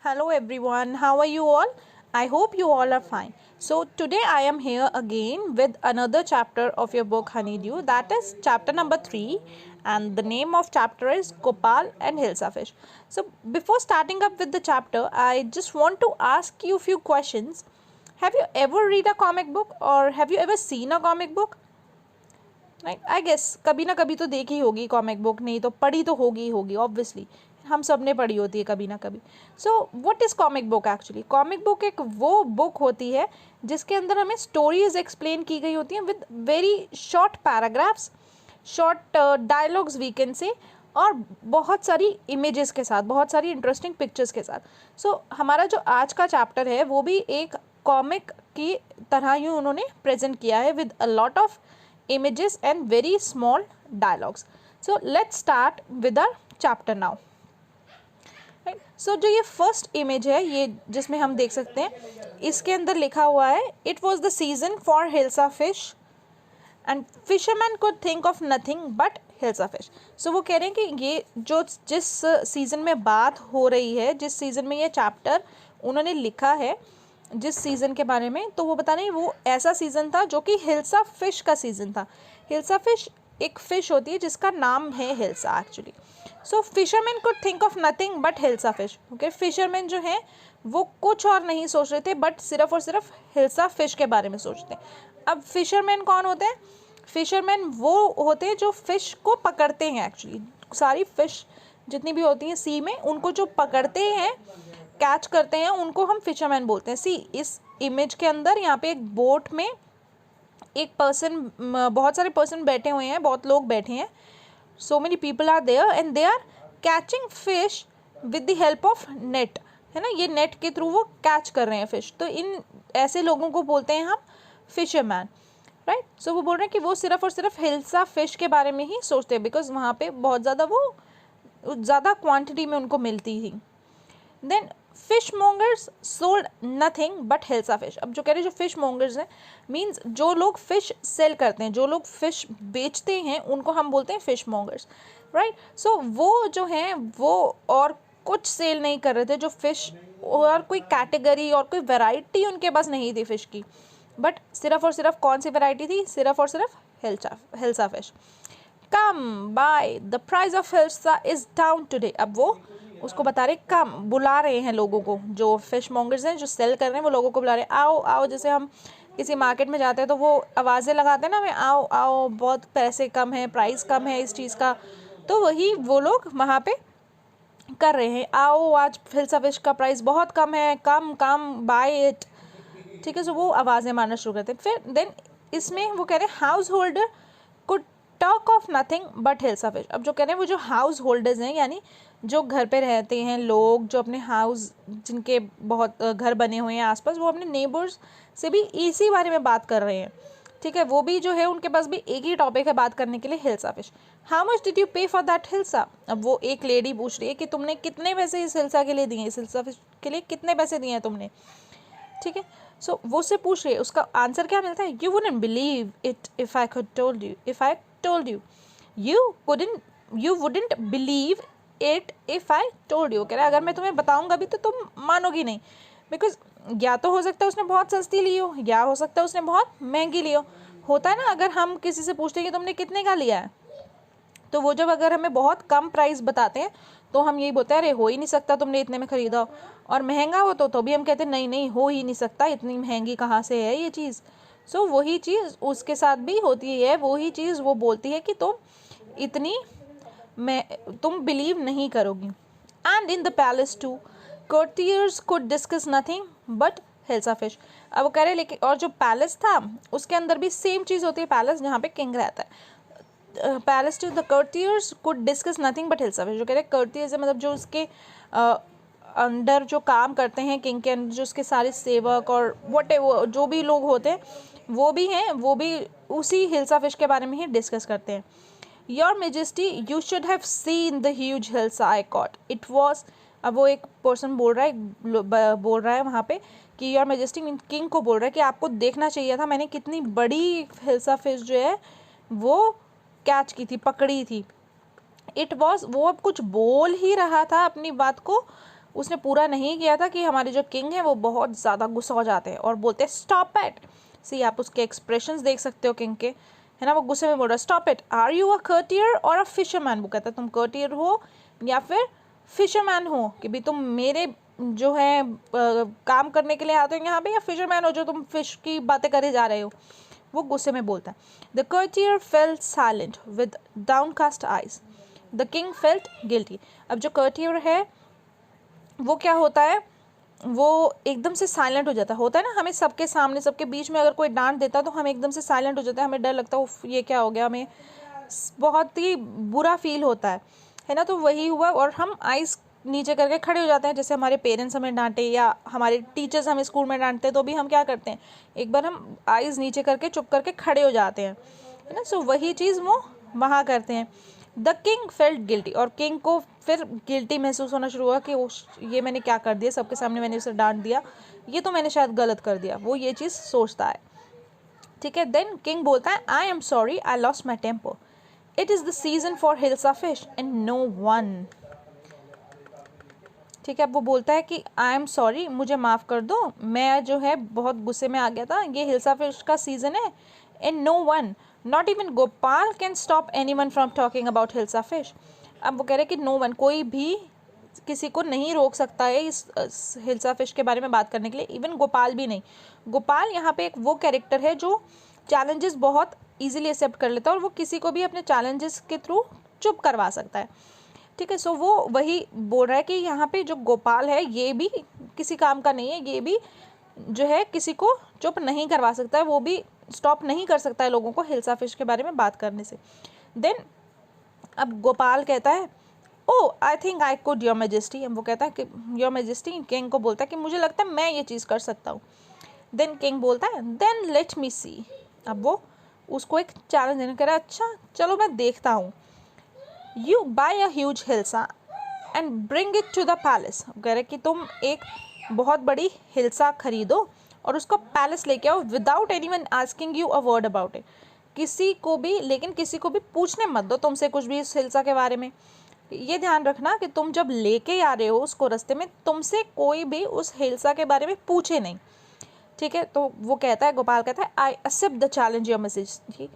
Hello everyone, how are you all? I hope you all are fine. So today I am here again with another chapter of your book Honeydew, that is chapter number 3, and the name of chapter is Gopal and Hilsa Fish. So before starting up with the chapter, I just want to ask you a few questions. Have you ever read a comic book or have you ever seen a comic book? I guess कभी ना कभी तो देखी होगी comic book, नहीं तो पढ़ी तो होगी ऑब्वियसली, हम सब ने पढ़ी होती है कभी ना कभी. So what is comic book actually? Comic book एक वो बुक होती है जिसके अंदर हमें स्टोरीज एक्सप्लेन की गई होती हैं with very short paragraphs, short dialogues we can say, और बहुत सारी इमेजेस के साथ, बहुत सारी इंटरेस्टिंग पिक्चर्स के साथ. सो हमारा जो आज का चैप्टर है वो भी एक कॉमिक की तरह ही उन्होंने प्रेजेंट किया है with a lot of images and very small dialogues. So let's start with our chapter now. Right? So जो ये फर्स्ट इमेज है, ये जिसमें हम देख सकते हैं, इसके अंदर लिखा हुआ है it was the season for hilsa fish and fisherman could think of nothing but hilsa fish. So वो कह रहे हैं कि ये जो जिस सीज़न में बात हो रही है, जिस सीज़न में ये चैप्टर उन्होंने लिखा है जिस सीज़न के बारे में, तो वो बता रहे हैं वो ऐसा सीज़न था जो कि हिल्सा फिश का सीज़न था. हिल्सा फिश एक फ़िश होती है जिसका नाम है hilsa actually. So fisherman could think of nothing but hilsa fish. Okay, fisherman जो हैं वो कुछ और नहीं सोच रहे थे बट सिर्फ और सिर्फ हिल्सा फिश के बारे में सोचते हैं. अब फिशरमैन कौन होते हैं? फिशरमैन वो होते हैं जो फ़िश को पकड़ते हैं. एक्चुअली सारी फ़िश जितनी भी होती हैं सी में, उनको जो पकड़ते हैं, कैच करते हैं, उनको हम फिशरमैन बोलते हैं. सी इस इमेज के अंदर यहाँ पे एक बोट में एक पर्सन, बहुत सारे पर्सन बैठे हुए हैं, बहुत लोग बैठे हैं. So many people are there and they are catching fish with the help of net, है ना. ये नेट के थ्रू वो कैच कर रहे हैं फिश. तो इन ऐसे लोगों को बोलते हैं हम फिशरमैन, राइट. सो वो बोल रहे हैं कि वो सिर्फ और सिर्फ हिल्सा फिश के बारे में ही सोचते हैं बिकॉज वहाँ पे बहुत ज़्यादा वो ज़्यादा क्वान्टिटी में उनको मिलती थी. Then fish mongers sold nothing but hilsa fish. अब जो कह रहे हैं जो फिश मोंगर्स हैं मीन्स जो लोग फिश सेल करते हैं, जो लोग फिश बेचते हैं, उनको हम बोलते हैं फिश मोंगर्स, राइट. सो वो जो हैं वो और कुछ सेल नहीं कर रहे थे, जो फिश और कोई कैटेगरी और कोई वैरायटी उनके पास नहीं थी फिश की, बट सिर्फ और सिर्फ कौन सी वैरायटी थी? सिर्फ और सिर्फ hilsa fish. Come by, the price of hilsa is down today. अब वो उसको बता रहे, कम, बुला रहे हैं लोगों को, जो फिश मॉन्गर्स हैं जो सेल कर रहे हैं वो लोगों को बुला रहे हैं, आओ आओ. जैसे हम किसी मार्केट में जाते हैं तो वो आवाज़ें लगाते हैं ना, हमें आओ आओ, बहुत पैसे कम है, प्राइस कम है इस चीज़ का. तो वही वो लोग वहाँ पे कर रहे हैं, आओ आज हिल्सा फिश का प्राइस बहुत कम है, कम कम, बाय इट. ठीक है. सो वो आवाज़ें मारना शुरू करते हैं. फिर देन इसमें वो कह रहे हैं house holder could talk of nothing but hilsa fish. अब जो कह रहे हैं वो जो हाउस होल्डर्स हैं, यानी जो घर पे रहते हैं लोग, जो अपने हाउस, जिनके बहुत घर बने हुए हैं आसपास, वो अपने नेबर्स से भी इसी बारे में बात कर रहे हैं. ठीक है. वो भी जो है उनके पास भी एक ही टॉपिक है बात करने के लिए, hilsa fish. How much did you पे फॉर दैट हिल्सा? अब वो एक लेडी पूछ रही है कि तुमने कितने पैसे इस हिल्सा के लिए दिए, इस हिल्सा फिश के लिए कितने पैसे दिए हैं तुमने. ठीक है. सो वो उससे पूछ रही है, उसका आंसर क्या मिलता है? You wouldn't believe it if I could told you, if I told you, you wouldn't believe it if I told you. कह रहा है अगर मैं तुम्हें बताऊंगा भी तो तुम मानोगी नहीं, बिकॉज या तो हो सकता है उसने बहुत सस्ती ली हो, या हो सकता है उसने बहुत महंगी ली हो. होता है ना, अगर हम किसी से पूछते हैं कि तुमने कितने का लिया है, तो वो जब अगर हमें बहुत कम प्राइस बताते हैं तो हम यही बोलते हैं अरे हो ही नहीं सकता तुमने इतने में ख़रीदा हो. और महंगा हो तो भी हम कहते हैं नहीं नहीं, हो ही नहीं सकता, इतनी महंगी कहाँ से है ये चीज़. सो वही चीज़ उसके साथ भी होती है, वही चीज़ वो बोलती है कि तुम बिलीव नहीं करोगी. And in the palace too courtiers could discuss nothing but hilsa fish. अब वो कह रहे हैं लेकिन, और जो पैलेस था उसके अंदर भी सेम चीज़ होती है, पैलेस जहाँ पे किंग रहता है. Palace too the courtiers could discuss nothing but hilsa fish. जो कह रहे हैं courtiers मतलब जो उसके अंडर जो काम करते हैं किंग के अंदर, जो उसके सारे सेवक और व्हाटएवर जो भी लोग होते हैं वो भी हैं, वो भी उसी हिल्सा फिश के बारे में ही डिस्कस करते हैं. Your majesty you should have seen the huge hilsa I cot, it was. अब वो एक पर्सन बोल रहा है वहाँ पे कि योर मेजेस्टी किंग को बोल रहा है कि आपको देखना चाहिए था, मैंने कितनी बड़ी हिल्सा फिश जो है वो कैच की थी, पकड़ी थी. इट वॉज, वो अब कुछ बोल ही रहा था अपनी बात को उसने पूरा नहीं किया था कि हमारे जो किंग हैं वो बहुत ज़्यादा गुस्सा हो जाते हैं और बोलते हैं स्टॉप इट। सी आप उसके एक्सप्रेशंस देख सकते हो किंग के, है ना, वो गुस्से में बोल रहा है stop it, are you a courtier or a fisherman. वो कहता है तुम कर्टियर हो या फिर फिशरमैन हो, कि भी तुम मेरे जो है काम करने के लिए आते हो यहाँ पे, या फिशरमैन हो जो तुम फिश की बातें करे जा रहे हो। वो गुस्से में बोलता है। The courtier felt silent with downcast eyes, the king felt guilty. अब जो कर्टियर है वो क्या होता है, वो एकदम से साइलेंट हो जाता होता है ना, हमें सबके सामने सबके बीच में अगर कोई डांट देता है तो हम एकदम से साइलेंट हो जाते हैं, हमें डर लगता है उफ ये क्या हो गया, हमें बहुत ही बुरा फील होता है ना। तो वही हुआ और हम आइज़ नीचे करके खड़े हो जाते हैं। जैसे हमारे पेरेंट्स हमें डांटे या हमारे टीचर्स हमें स्कूल में डांटते हैं तो भी हम क्या करते हैं, एक बार हम आइज़ नीचे करके चुप करके खड़े हो जाते हैं, है ना। सो वही चीज़ वो वहाँ करते हैं। द किंग फेल्ट गिल्टी, और किंग को फिर गिल्टी महसूस होना शुरू हुआ कि ये मैंने क्या कर दिया, सबके सामने मैंने उसे डांट दिया, ये तो मैंने शायद गलत कर दिया, वो ये चीज़ सोचता है। ठीक है, देन किंग बोलता है I am sorry I lost my temper, it is the season for hilsa fish and no one. ठीक है, अब वो बोलता है कि आई एम सॉरी, मुझे माफ़ कर दो, मैं जो है बहुत गुस्से में आ गया था, ये हिल्सा फिश का सीज़न है, and no one not even Gopal can stop any one from talking about hilsa fish. अब वो कह रहे हैं कि नो वन, कोई भी किसी को नहीं रोक सकता है इस हिल्सा फिश के बारे में बात करने के लिए, इवन गोपाल भी नहीं। गोपाल यहाँ पे एक वो कैरेक्टर है जो चैलेंजेस बहुत ईजिली एक्सेप्ट कर लेता है और वो किसी को भी अपने चैलेंजेस के थ्रू चुप करवा सकता है। ठीक है, सो वो वही बोल रहा है कि यहाँ पे जो गोपाल है ये भी किसी काम का नहीं है, ये भी जो है किसी को चुप नहीं करवा सकता है, वो भी स्टॉप नहीं कर सकता है लोगों को हिल्सा फिश के बारे में बात करने से। देन अब गोपाल कहता है oh I think I could your majesty. अब वो कहता है कि योर मेजेस्टी, किंग को बोलता है कि मुझे लगता है मैं ये चीज़ कर सकता हूँ। देन किंग बोलता है देन लेट मी सी। अब वो उसको एक चैलेंज देने कह रहा है, अच्छा चलो मैं देखता हूँ। You buy a huge hilsa and bring it to the palace. कह रहे कि तुम एक बहुत बड़ी हिल्सा खरीदो और उसको पैलेस लेके आओ without anyone asking you a word about it. किसी को भी, लेकिन किसी को भी पूछने मत दो तुमसे कुछ भी इस हिल्सा के बारे में। ये ध्यान रखना कि तुम जब लेके आ रहे हो उसको रास्ते में, तुमसे कोई भी उस हिल्सा के बारे में पूछे नहीं। ठीक है, तो वो कहता है, गोपाल कहता है I accept the challenge your majesty,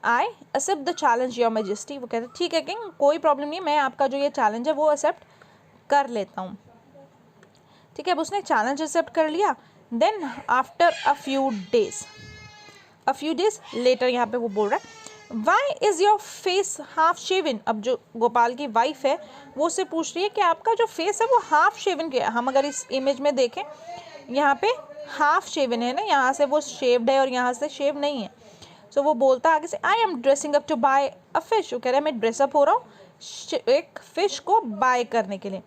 I accept the challenge your majesty. वो कहते हैं ठीक है किंग, कोई प्रॉब्लम नहीं, मैं आपका जो ये चैलेंज है वो एक्सेप्ट कर लेता हूँ। ठीक है, अब उसने चैलेंज एक्सेप्ट कर लिया। Then after a few days later, यहाँ पे वो बोल रहा है why is your face half shaven. अब जो गोपाल की वाइफ है वो उससे पूछ रही है कि आपका जो फेस है वो हाफ शेवन क्यों है। हम अगर इस इमेज में देखें यहाँ पे हाफ शेवन है ना, यहाँ से वो शेव्ड है और यहाँ से शेव नहीं है। सो वो बोलता है आगे से I am dressing up to buy a fish. वो कह रहा है मैं ड्रेसअप हो रहा हूँ एक फिश को बाय करने के लिए।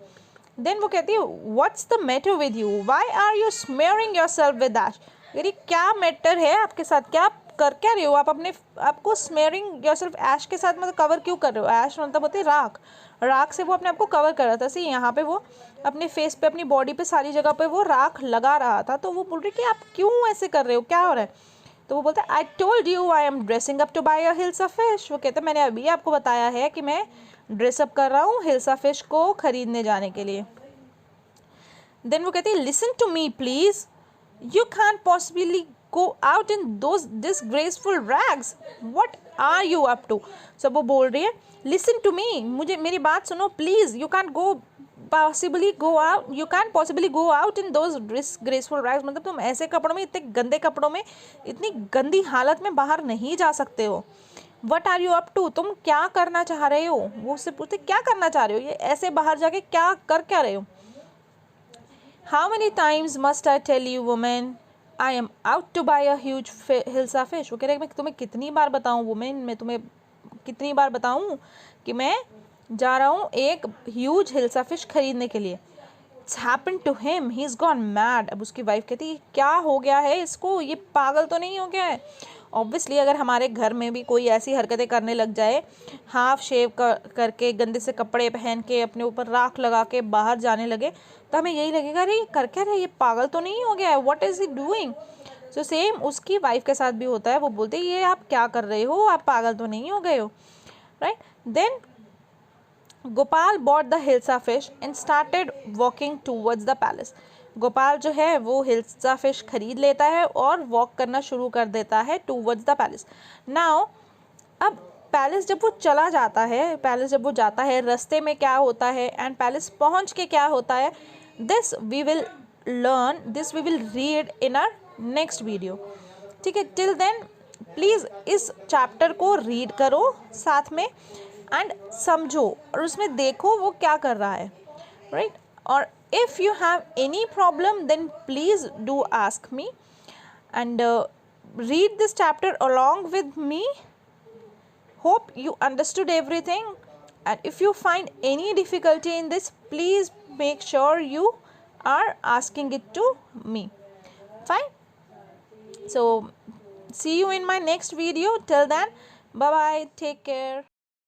देन वो कहती है what's the matter with you, why are you smearing yourself with ash. यानी क्या मैटर है आपके साथ, क्या आप कर क्या रहे हो, आप अपने आपको स्मेयरिंग योर सेल्फ ऐश के साथ मतलब कवर क्यों कर रहे हो। ऐश मतलब होती है राख, राख से वो अपने आप को कवर कर रहा था। सी यहाँ पे वो अपने फेस पे, अपनी बॉडी पे, सारी जगह पे वो राख लगा रहा था। तो वो बोल रही कि आप क्यों ऐसे कर रहे हो, क्या हो रहा है। तो वो बोलता है I told you I am dressing up to buy a hilsa fish. वो कहते हैं मैंने अभी आपको बताया है कि मैं ड्रेसअप कर रहा हूँ हिल्सा फिश को खरीदने जाने के लिए। देन वो कहती है listen to me please, you can possibly go out in those disgraceful rags, what are you up to। सब वो बोल रही है listen to me, मुझे मेरी बात सुनो please, you can't possibly go out in those disgraceful rags। मतलब तुम ऐसे कपड़ों में, इतने गंदे कपड़ों में, इतनी गंदी हालत में बाहर नहीं जा सकते हो। What are you up to, तुम क्या करना चाह रहे हो। वो उससे पूछते क्या करना चाह रहे हो, ये ऐसे बाहर जाके क्या कर क्या रहे हो। How many times must I tell you women I am out to buy a huge hilsa fish. वो कह रहे मैं तुम्हें कितनी बार बताऊँ वुमेन, मैं तुम्हें कितनी बार बताऊँ कि मैं जा रहा हूँ एक ह्यूज हिल्सा फिश खरीदने के लिए। It's happen to him, he is gone mad. अब उसकी वाइफ कहती है क्या हो गया है इसको, ये पागल तो नहीं हो गया है। ऑब्वियसली अगर हमारे घर में भी कोई ऐसी हरकतें करने लग जाए, हाफ शेव करके, गंदे से कपड़े पहन के, अपने ऊपर राख लगा के बाहर जाने लगे, तो हमें यही लगेगा अरे ये कर क्या रहे, ये पागल तो नहीं हो गया है, what is he doing. So same उसकी वाइफ के साथ भी होता है। वो बोलते हैं ये आप क्या कर रहे हो, आप पागल तो नहीं हो गए हो, right. Then Gopal bought the hilsa fish and started walking towards the palace. Gopal जो है वो हिल्सा फिश खरीद लेता है और वॉक करना शुरू कर देता है टूवर्ड्स द पैलेस. नाउ अब पैलेस जब वो चला जाता है, पैलेस जब वो जाता है, रास्ते में क्या होता है एंड पैलेस पहुंच के क्या होता है, this we will learn, this we will read in our next video. ठीक है, टिल देन प्लीज़ इस चैप्टर को रीड करो साथ में एंड समझो और उसमें देखो वो क्या कर रहा है, राइट. और if you have any problem then please do ask me and read this chapter along with me. Hope you understood everything, and if you find any difficulty in this, please make sure you are asking it to me. Fine. So see you in my next video. Till then, bye bye, take care.